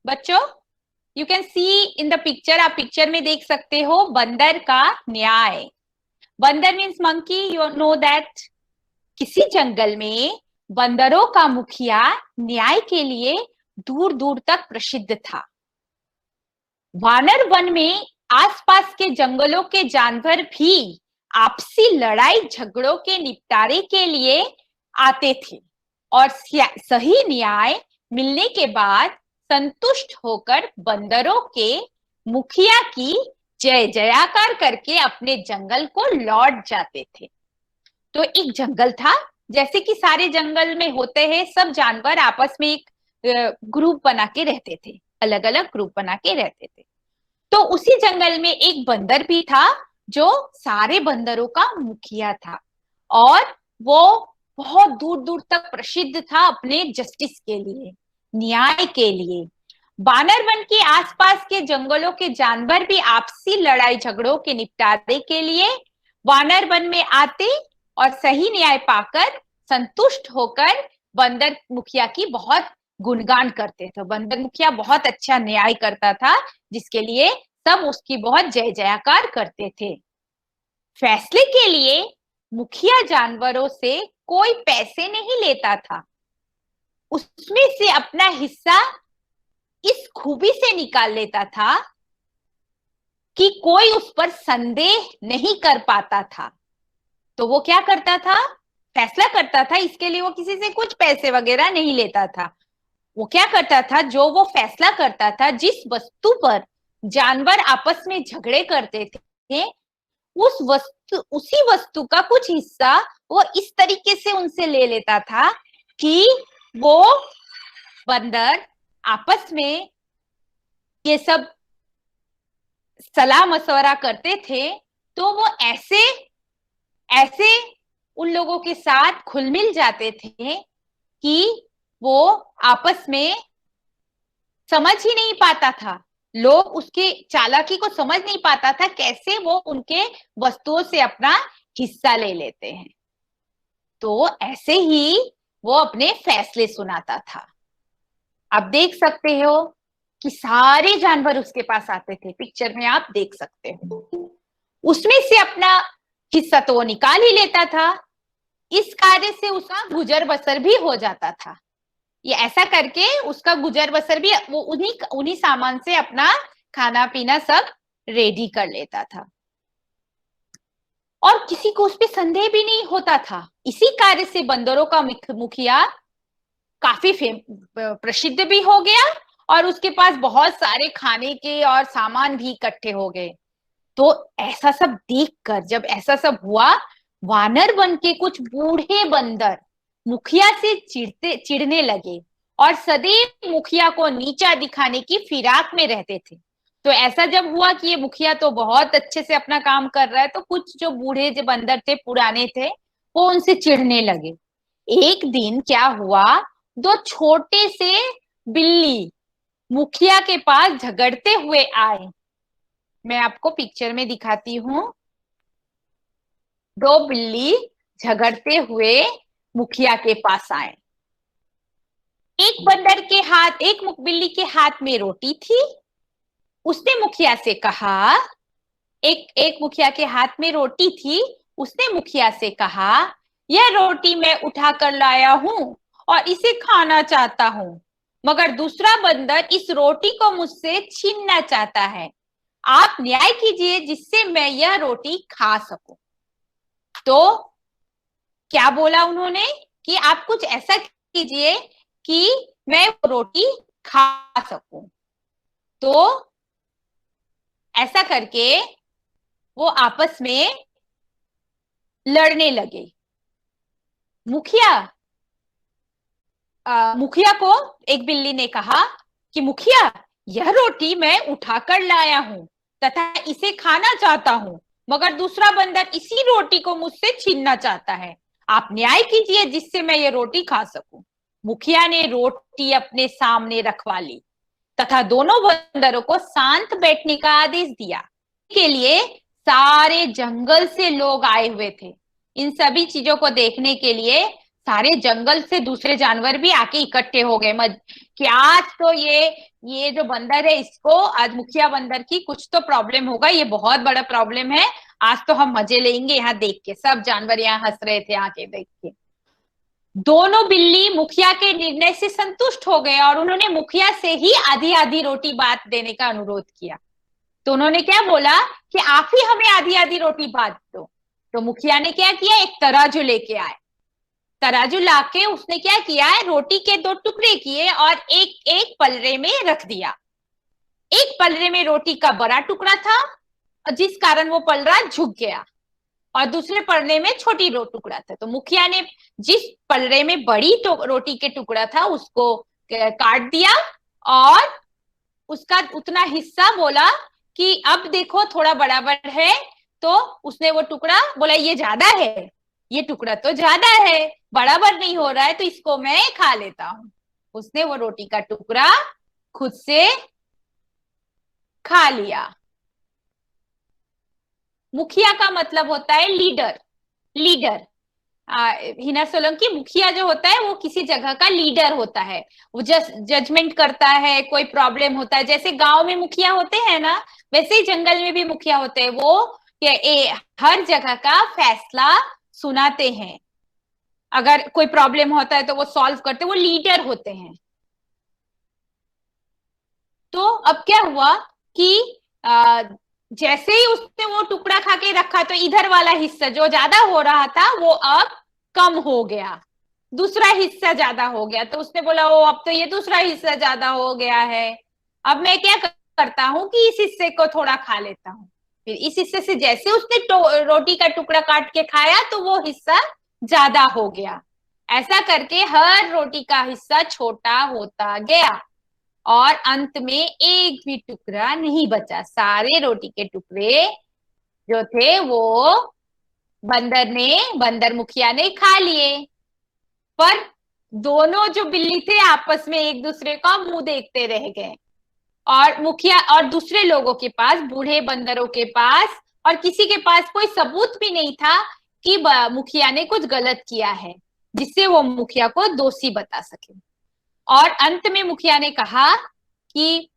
बच्चों, you can see in the picture, आप picture में देख सकते हो बंदर का न्याय। बंदर means monkey, you know that. किसी जंगल में बंदरों का मुखिया न्याय के लिए दूर दूर तक प्रसिद्ध था। वानर वन में आसपास के जंगलों के जानवर भी आपसी लड़ाई झगड़ों के निपटारे के लिए आते थे और सही न्याय मिलने के बाद संतुष्ट होकर बंदरों के मुखिया की जय जयकार करके अपने जंगल को लौट जाते थे। तो एक जंगल था, जैसे कि सारे जंगल में होते हैं, सब जानवर आपस में एक ग्रुप बना के रहते थे, अलग अलग ग्रुप बना के रहते थे। तो उसी जंगल में एक बंदर भी था जो सारे बंदरों का मुखिया था और वो बहुत दूर दूर तक प्रसिद्ध था अपने जस्टिस के लिए, न्याय के लिए। बानरवन के आसपास के जंगलों के जानवर भी आपसी लड़ाई झगड़ों के निपटारे के लिए वानरवन में आते और सही न्याय पाकर संतुष्ट होकर बंदर मुखिया की बहुत गुणगान करते थे। बंदर मुखिया बहुत अच्छा न्याय करता था, जिसके लिए सब उसकी बहुत जय जयकार करते थे। फैसले के लिए मुखिया जानवरों से कोई पैसे नहीं लेता था, उसमें से अपना हिस्सा इस खूबी से निकाल लेता था कि कोई उस पर संदेह नहीं कर पाता था। तो वो क्या करता था, फैसला करता था, इसके लिए वो किसी से कुछ पैसे वगैरह नहीं लेता था। वो क्या करता था, जो वो फैसला करता था, जिस वस्तु पर जानवर आपस में झगड़े करते थे, उसी वस्तु का कुछ हिस्सा वो इस तरीके से उनसे ले लेता था कि वो बंदर आपस में ये सब सलाह मशवरा करते थे, तो वो ऐसे ऐसे उन लोगों के साथ खुल मिल जाते थे कि वो आपस में समझ ही नहीं पाता था, लोग उसके चालाकी को समझ नहीं पाता था, कैसे वो उनके वस्तुओं से अपना हिस्सा ले लेते हैं। तो ऐसे ही वो अपने फैसले सुनाता था। आप देख सकते हो कि सारे जानवर उसके पास आते थे, पिक्चर में आप देख सकते हो। उसमें से अपना हिस्सा तो वो निकाल ही लेता था। इस कार्य से उसका गुजर बसर भी हो जाता था। ये ऐसा करके उसका गुजर बसर भी वो उन्हीं सामान से अपना खाना पीना सब रेडी कर लेता था और किसी को उस पर संदेह भी नहीं होता था। इसी कार्य से बंदरों का मुखिया काफी प्रसिद्ध भी हो गया और उसके पास बहुत सारे खाने के और सामान भी इकट्ठे हो गए। तो ऐसा सब देखकर, जब ऐसा सब हुआ, वानर वन के कुछ बूढ़े बंदर मुखिया से चिढ़ने लगे और सदैव मुखिया को नीचा दिखाने की फिराक में रहते थे। तो ऐसा जब हुआ कि ये मुखिया तो बहुत अच्छे से अपना काम कर रहा है, तो कुछ जो बूढ़े जो बंदर थे, पुराने थे, वो उनसे चिढ़ने लगे। एक दिन क्या हुआ, दो छोटे से बिल्ली मुखिया के पास झगड़ते हुए आए। मैं आपको पिक्चर में दिखाती हूँ। दो बिल्ली झगड़ते हुए मुखिया के पास आए। एक बिल्ली के हाथ में रोटी थी। उसने मुखिया से कहा, एक मुखिया के हाथ में रोटी थी। उसने मुखिया से कहा, यह रोटी मैं उठा कर लाया हूं और इसे खाना चाहता हूं, मगर दूसरा बंदर इस रोटी को मुझसे छीनना चाहता है। आप न्याय कीजिए जिससे मैं यह रोटी खा सकूं। तो क्या बोला उन्होंने कि आप कुछ ऐसा कीजिए कि मैं वो रोटी खा सकूं। तो ऐसा करके वो आपस में लड़ने लगे। मुखिया को एक बिल्ली ने कहा कि मुखिया, यह रोटी मैं उठाकर लाया हूं तथा इसे खाना चाहता हूं, मगर दूसरा बंदर इसी रोटी को मुझसे छीनना चाहता है। आप न्याय कीजिए जिससे मैं ये रोटी खा सकूं। मुखिया ने रोटी अपने सामने रखवा ली तथा दोनों बंदरों को शांत बैठने का आदेश दिया। के लिए सारे जंगल से लोग आए हुए थे। इन सभी चीजों को देखने के लिए सारे जंगल से दूसरे जानवर भी आके इकट्ठे हो गए कि आज तो ये जो बंदर है, इसको आज मुखिया बंदर की कुछ तो प्रॉब्लम होगा, ये बहुत बड़ा प्रॉब्लम है, आज तो हम मजे लेंगे यहाँ देख के। सब जानवर यहाँ हंस रहे थे आके देख के। दोनों बिल्ली मुखिया के निर्णय से संतुष्ट हो गए और उन्होंने मुखिया से ही आधी आधी रोटी बांट देने का अनुरोध किया। तो उन्होंने क्या बोला कि आप ही हमें आधी आधी रोटी बांट दो। तो मुखिया ने क्या किया, एक तराजू लेके आए। तराजू लाके उसने क्या किया है, रोटी के 2 टुकड़े किए और एक एक पलरे में रख दिया। एक पलरे में रोटी का बड़ा टुकड़ा था, जिस कारण वो पलरा झुक गया, और दूसरे पलरे में छोटी टुकड़ा था। तो मुखिया ने जिस पलरे में बड़ी रोटी के टुकड़ा था उसको काट दिया और उसका उतना हिस्सा बोला कि अब देखो थोड़ा बराबर है। तो उसने वो टुकड़ा बोला ये ज्यादा है, ये टुकड़ा तो ज्यादा है, बराबर नहीं हो रहा है, तो इसको मैं खा लेता हूं। उसने वो रोटी का टुकड़ा खुद से खा लिया। मुखिया का मतलब होता है लीडर। लीडर हिना सोलंकी, मुखिया जो होता है वो किसी जगह का लीडर होता है। वो जजमेंट करता है, कोई प्रॉब्लम होता है, जैसे गांव में मुखिया होते हैं ना, वैसे ही जंगल में भी मुखिया होते हैं। वो हर जगह का फैसला सुनाते हैं। अगर कोई प्रॉब्लम होता है तो वो सॉल्व करते, वो लीडर होते हैं। तो अब क्या हुआ कि जैसे ही उसने वो टुकड़ा खा के रखा तो इधर वाला हिस्सा जो ज्यादा हो रहा था वो अब कम हो गया, दूसरा हिस्सा ज्यादा हो गया। तो उसने बोला ओ अब तो ये दूसरा हिस्सा ज्यादा हो गया है, अब मैं क्या करता हूँ कि इस हिस्से को थोड़ा खा लेता हूँ। फिर इस हिस्से से जैसे उसने रोटी का टुकड़ा काट के खाया तो वो हिस्सा ज्यादा हो गया। ऐसा करके हर रोटी का हिस्सा छोटा होता गया और अंत में एक भी टुकड़ा नहीं बचा। सारे रोटी के टुकड़े जो थे वो बंदर मुखिया ने खा लिए। पर दोनों जो बिल्ली थे आपस में एक दूसरे का मुंह देखते रह गए, और मुखिया और दूसरे लोगों के पास, बूढ़े बंदरों के पास और किसी के पास कोई सबूत भी नहीं था कि मुखिया ने कुछ गलत किया है जिससे वो मुखिया को दोषी बता सके। और अंत में मुखिया ने कहा कि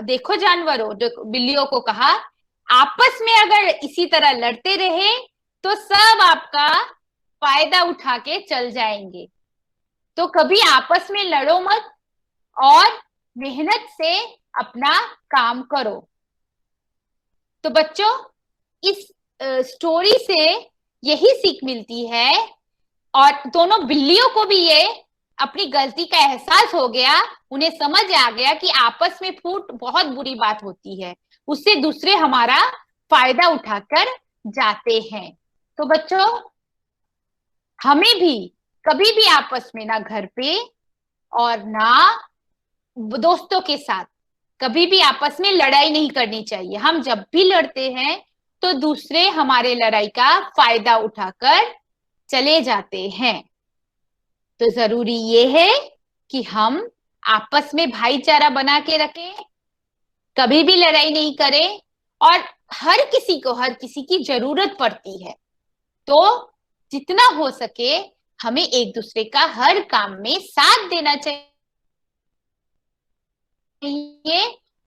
देखो जानवरों, बिल्लियों को कहा, आपस में अगर इसी तरह लड़ते रहे तो सब आपका फायदा उठा के चल जाएंगे। तो कभी आपस में लड़ो मत और मेहनत से अपना काम करो। तो बच्चों, इस स्टोरी से यही सीख मिलती है, और दोनों बिल्लियों को भी ये अपनी गलती का एहसास हो गया, उन्हें समझ आ गया कि आपस में फूट बहुत बुरी बात होती है, उससे दूसरे हमारा फायदा उठाकर जाते हैं। तो बच्चों, हमें भी कभी भी आपस में, ना घर पे और ना दोस्तों के साथ, कभी भी आपस में लड़ाई नहीं करनी चाहिए। हम जब भी लड़ते हैं तो दूसरे हमारे लड़ाई का फायदा उठाकर चले जाते हैं। तो जरूरी ये है कि हम आपस में भाईचारा बना के रखें, कभी भी लड़ाई नहीं करें, और हर किसी की जरूरत पड़ती है, तो जितना हो सके हमें एक दूसरे का हर काम में साथ देना चाहिए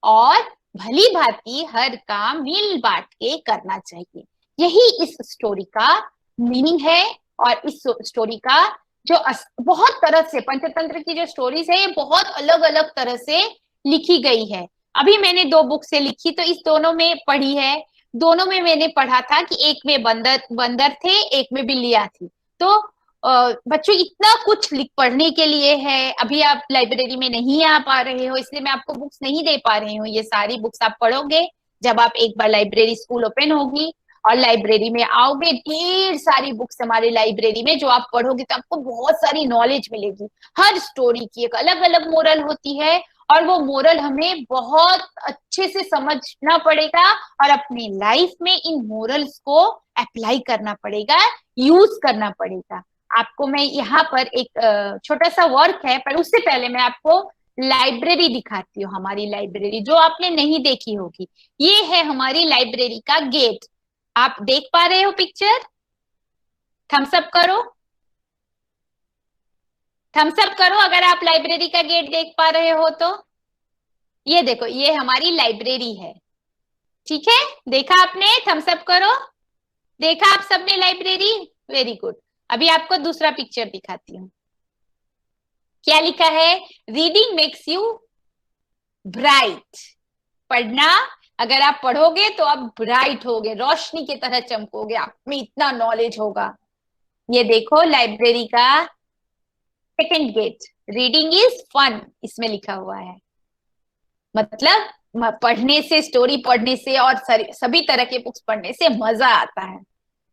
और भली भांति हर काम मिल बांट के करना चाहिए। यही इस स्टोरी का मीनिंग है। और इस स्टोरी का जो बहुत तरह से, पंचतंत्र की जो स्टोरीज है ये बहुत अलग अलग तरह से लिखी गई है। अभी मैंने 2 बुक से लिखी, तो इस दोनों में पढ़ी है। दोनों में मैंने पढ़ा था कि एक में बंदर थे, एक में बिल्लियां थी। तो बच्चों, इतना कुछ पढ़ने के लिए है। अभी आप लाइब्रेरी में नहीं आ पा रहे हो, इसलिए मैं आपको बुक्स नहीं दे पा रही हूँ। ये सारी बुक्स आप पढ़ोगे जब आप एक बार लाइब्रेरी स्कूल ओपन होगी और लाइब्रेरी में आओगे। ढेर सारी बुक्स हमारी लाइब्रेरी में, जो आप पढ़ोगे तो आपको बहुत सारी नॉलेज मिलेगी। हर स्टोरी की एक अलग अलग मोरल होती है, और वो मोरल हमें बहुत अच्छे से समझना पड़ेगा और अपनी लाइफ में इन मोरल्स को अप्लाई करना पड़ेगा, यूज करना पड़ेगा। आपको मैं यहाँ पर एक छोटा सा वर्क है, पर उससे पहले मैं आपको लाइब्रेरी दिखाती हूँ। हमारी लाइब्रेरी जो आपने नहीं देखी होगी, ये है हमारी लाइब्रेरी का गेट। आप देख पा रहे हो पिक्चर? थम्स अप करो। थम्स अप करो अगर आप लाइब्रेरी का गेट देख पा रहे हो तो। ये देखो, ये हमारी लाइब्रेरी है। ठीक है, देखा आपने? थम्स अप करो। देखा आप सबने लाइब्रेरी? Very good. अभी आपको दूसरा पिक्चर दिखाती हूँ। क्या लिखा है? Reading makes you bright. पढ़ना, अगर आप पढ़ोगे तो आप ब्राइट होगे, रोशनी की तरह चमकोगे, आप में इतना नॉलेज होगा। ये देखो लाइब्रेरी का second gate, reading is fun, इसमें लिखा हुआ है। मतलब पढ़ने से, स्टोरी पढ़ने से और सभी तरह के बुक्स पढ़ने से मजा आता है।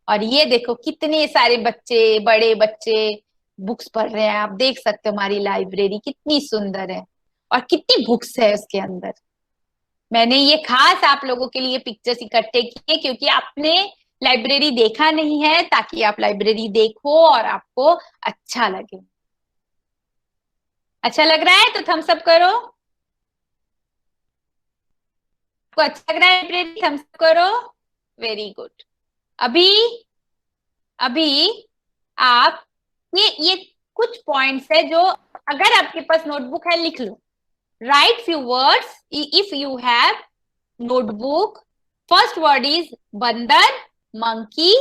और ये देखो कितने सारे बच्चे, बड़े बच्चे बुक्स पढ़ रहे हैं। आप देख सकते हो हमारी लाइब्रेरी कितनी सुंदर है और कितनी बुक्स है उसके अंदर। मैंने ये खास आप लोगों के लिए पिक्चर्स इकट्ठे किए क्योंकि आपने लाइब्रेरी देखा नहीं है, ताकि आप लाइब्रेरी देखो और आपको अच्छा लगे। अच्छा लग रहा है तो थम्स अप करो। आपको अच्छा लग रहा है लाइब्रेरी? थम्स अप करो। Very good. अभी अभी आप ये कुछ पॉइंट्स है जो, अगर आपके पास नोटबुक है लिख लो। Write few words if you have notebook. First word is bandar, monkey.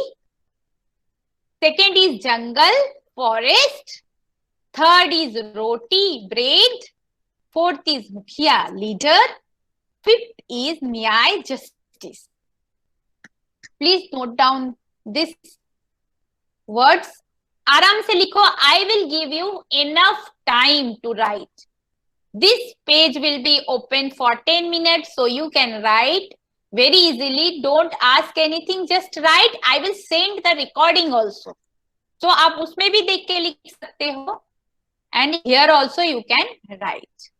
Second is jungle, forest. Third is roti, bread. Fourth is mukhiya, leader. Fifth is nyay, justice. Please note down this words. आराम से लिखो. I will give you enough time to write. This page will be open for 10 minutes, so you can write very easily. Don't ask anything, just write. I will send the recording also. So आप उसमें भी देख के लिख सकते हो. And here also you can write.